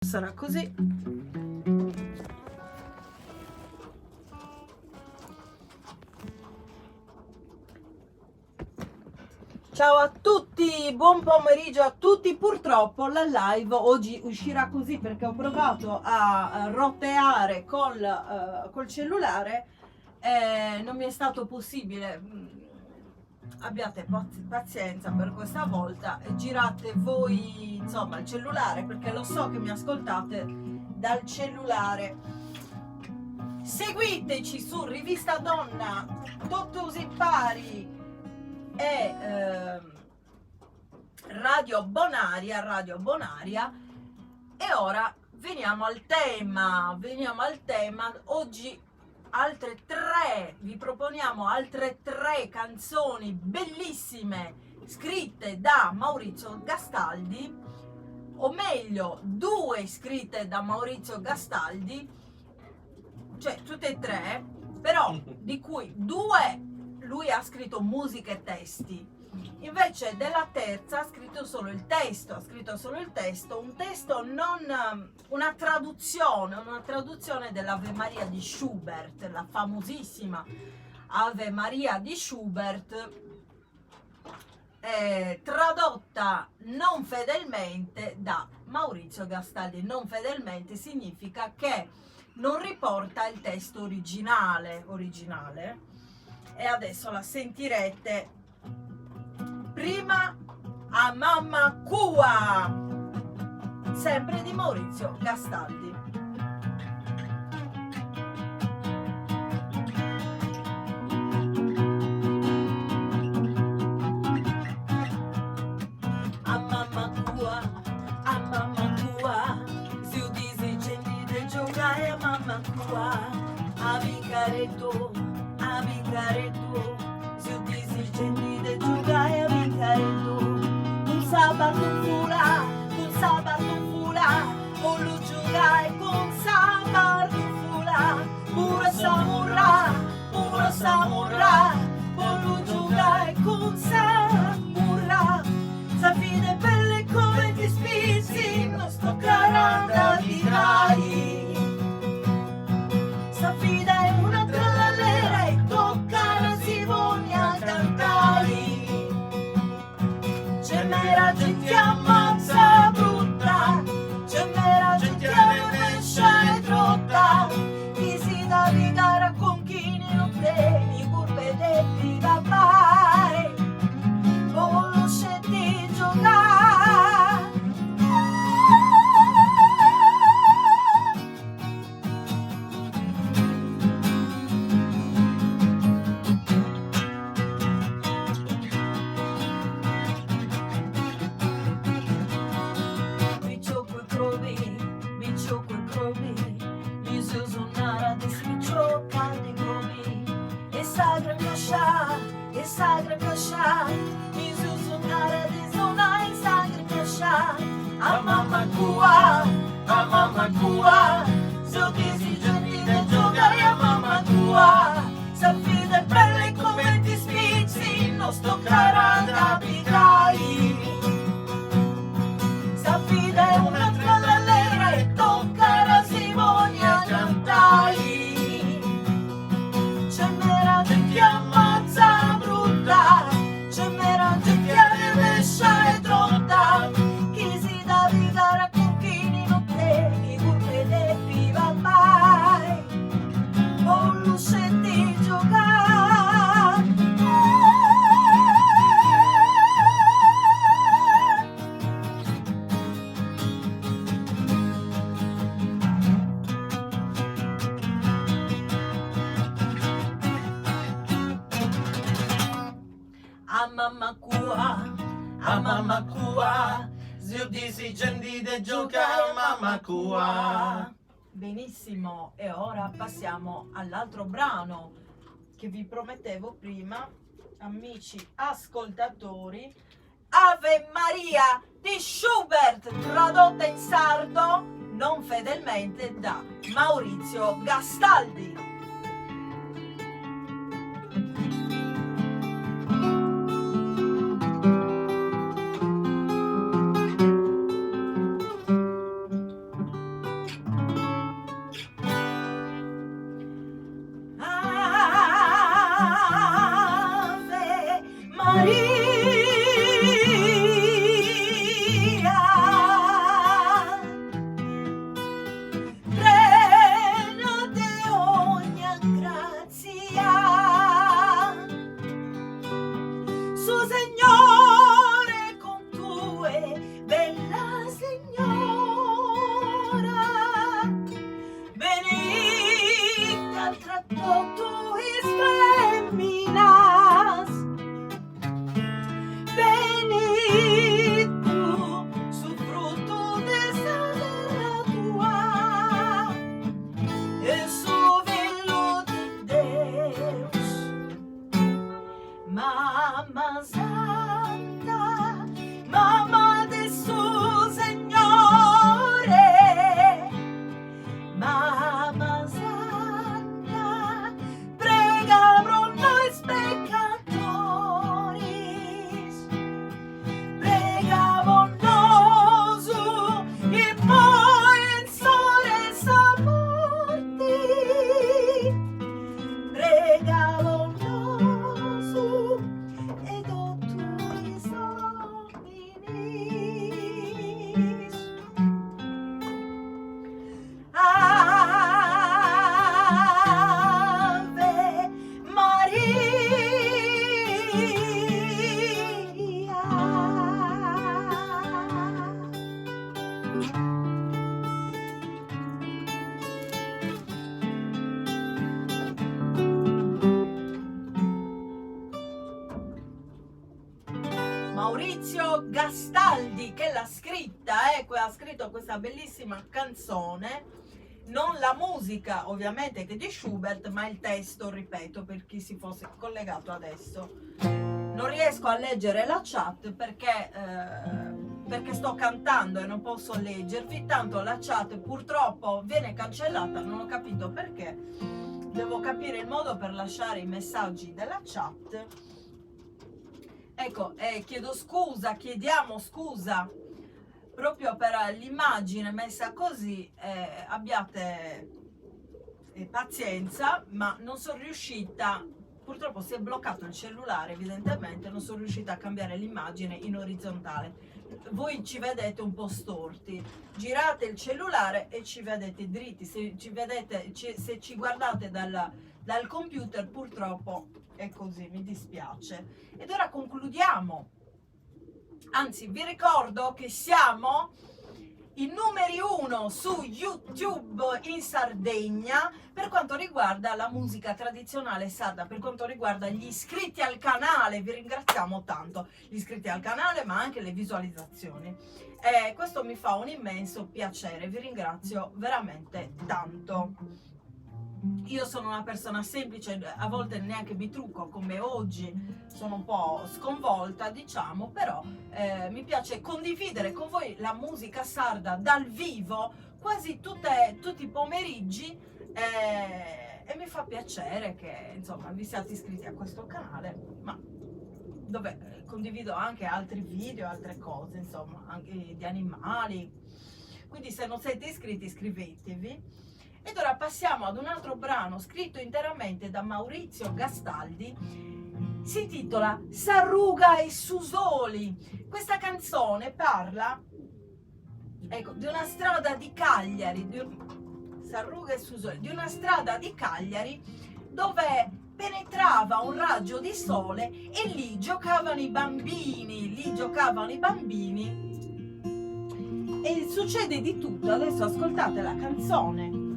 sarà così. Ciao a tutti, buon pomeriggio a tutti. Purtroppo la live oggi uscirà così perché ho provato a roteare col cellulare e non mi è stato possibile. Abbiate pazienza per questa volta e girate voi insomma il cellulare, perché lo so che mi ascoltate dal cellulare. Seguiteci su Rivista Donna, Tottusi Pari e Radio Bonaria. E ora veniamo al tema. Oggi vi proponiamo altre tre canzoni bellissime scritte da Maurizio Gastaldi, o meglio 2 scritte da Maurizio Gastaldi, cioè tutte e 3, però di cui 2 lui ha scritto musica e testi, invece della terza ha scritto solo il testo, un testo non una traduzione dell'Ave Maria di Schubert, la famosissima Ave Maria di Schubert, tradotta non fedelmente da Maurizio Gastaldi. Non fedelmente significa che non riporta il testo originale, e adesso la sentirete. Prima a Mamma Cua, sempre di Maurizio Gastaldi. A mamma tua, se o desejendi de giocare a mamma tua, a vicareto, se o desejendi de giocare a vicareto, un sabato fula, o lo giocare con sabato fula, pura samurra, o lo giocare con samurra, sa fine belle come ti spizzi, non sto caranda di dai, sa fine è una trallera e tocca la Sivonia cantare, c'è mera gente ammazza brutta, c'è mera gente rovescia e trotta, chi si dà di gara con chi non temi, curve detti da fare, o lo scendi giocare. Bicho quei crovi, mi si suonare di spiccio canti crovi, e sagra cascià, mi si suonare di zona e sagra cascià, a mamma tua, so che si gentile giocare a mamma tua, sa fide belle come ti spizzi, non sto caranda abitrai, sa fide è una trallallera e tocca la Sivonia cantai, c'è mera gente ammazza brutta, c'è mera gente rovescia e trotta, chi si dà di gara con chi non temi, curve de piva mai, o lo scendi giocare. A mamma cua, se o desejendi de giocare a mamma cua. Benissimo, e ora passiamo all'altro brano che vi promettevo prima, amici ascoltatori, Ave Maria di Schubert, tradotta in sardo non fedelmente da Maurizio Gastaldi. dove ha scritto questa bellissima canzone, non la musica ovviamente che è di Schubert, ma il testo, ripeto, per chi si fosse collegato adesso. Non riesco a leggere la chat perché sto cantando e non posso leggervi, tanto la chat purtroppo viene cancellata, non ho capito perché. Devo capire il modo per lasciare i messaggi della chat. Ecco, chiediamo scusa proprio per l'immagine messa così, abbiate pazienza, ma non sono riuscita, purtroppo si è bloccato il cellulare evidentemente, non sono riuscita a cambiare l'immagine in orizzontale. Voi ci vedete un po' storti, girate il cellulare e ci vedete dritti, se ci guardate dal computer purtroppo è così, mi dispiace. Ed ora concludiamo, anzi vi ricordo che siamo i numeri 1 su YouTube in Sardegna per quanto riguarda la musica tradizionale sarda, per quanto riguarda gli iscritti al canale. Vi ringraziamo tanto, gli iscritti al canale, ma anche le visualizzazioni. Questo mi fa un immenso piacere, vi ringrazio veramente tanto. Io sono una persona semplice, a volte neanche mi trucco come oggi, sono un po' sconvolta, diciamo, però mi piace condividere con voi la musica sarda dal vivo quasi tutti i pomeriggi, e mi fa piacere che insomma vi siate iscritti a questo canale, ma dove condivido anche altri video, altre cose, insomma, anche di animali. Quindi se non siete iscritti iscrivetevi. Ed ora passiamo ad un altro brano scritto interamente da Maurizio Gastaldi, si intitola Sarruga e Susoli. Questa canzone parla, ecco, di una strada di Cagliari, Sarruga e Susoli, di una strada di Cagliari dove penetrava un raggio di sole e lì giocavano i bambini, e succede di tutto. Adesso ascoltate la canzone.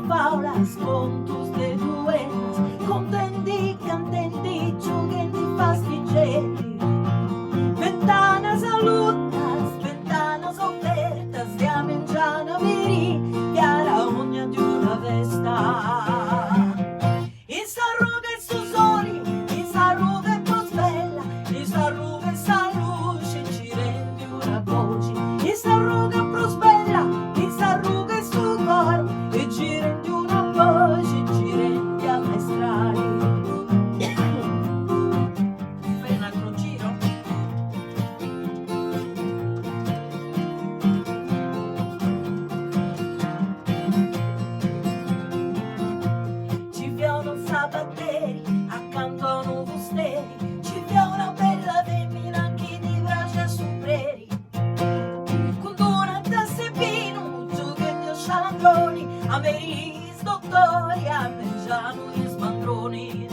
Paulas con tus deduenas, contendi, cantendi, giughendi, pasticcetti, ventanas alutas, ventanas ofertas, diamo in giana veri, chiara ogna di una vesta. In sarruga e susoli, in sarruga e prosbella, in sarruga e saluce, ci rendi una voce, in sarruga e prosbella, in sarruga e sugoro, e ci rendi una voce, ci rendi ammaestrati. Fai un altro giro? Ci viono sabatteri accanto a un busteri, ci viola una bella femmina anche di brace sombreri, con una tassa pino, giocando scialandroni, ameris, dottori, a mengiano gli sbandroni.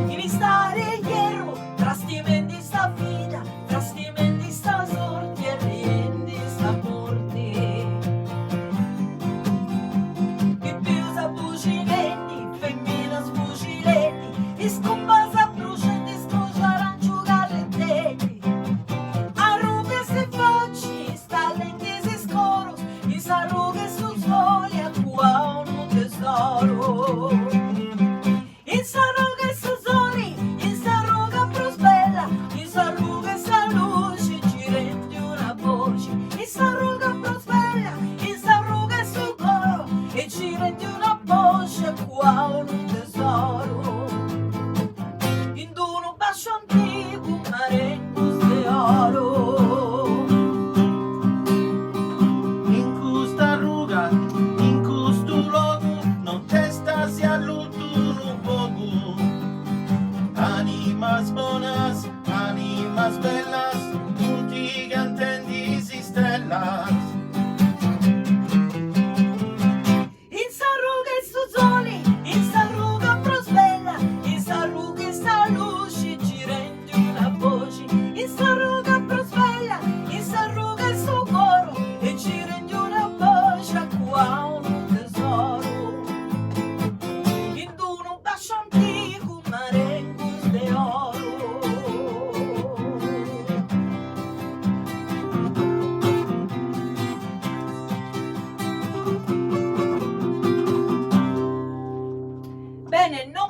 In stare hierro, trastimendi sta vita, trastimendi sta sorti e riendi sta morte. Che piusa buginetti, femmina sbugiletti, e scombasa brucendi, scrocia arancio gallettetti. Arrughe se facci, stallenti se scoros, i sarrughe su soli, a qua un tesoro. In sarruga e susoli, in sarruga prosbella, in sarruga e saluce, ci rendi una voce. In sarruga prosbella, in sarruga e sugoro, e ci rendi una voce, qua un tesoro. In d'uno bacio antico, marengus de oro. In questa ruga, in questo luogo, non testa si all'ultimo poco. Animas bonas, animas bellas, tutti cantendi si stellas. In sarruga e susoli, in sarruga prosbella, in sarruga e saluce, ci rendi una voce. In sarruga prosbella, in sarruga e sugoro, e ci rendi una voce, qua un tesoro.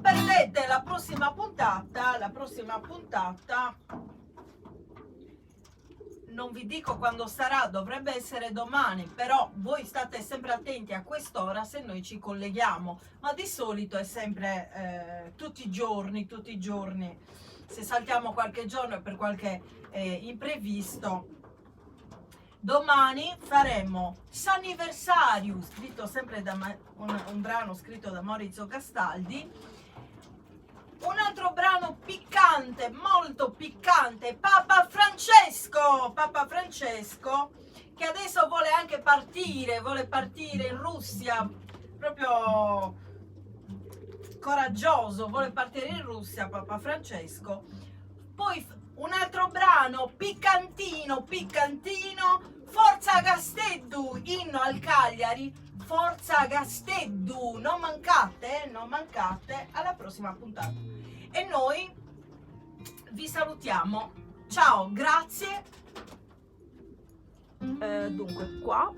non perdete la prossima puntata, non vi dico quando sarà, dovrebbe essere domani, però voi state sempre attenti a quest'ora se noi ci colleghiamo, ma di solito è sempre tutti i giorni, se saltiamo qualche giorno per qualche imprevisto. Domani faremo S'anniversario, scritto sempre da un brano scritto da Maurizio Castaldi. Un altro brano piccante, molto piccante, Papa Francesco, che adesso vuole anche partire, in Russia, proprio coraggioso, vuole partire in Russia Papa Francesco. Poi un altro brano piccantino, Forza Gasteddu, inno al Cagliari, Forza Gasteddu, non mancate, alla prossima puntata. E noi vi salutiamo, ciao, grazie. Dunque qua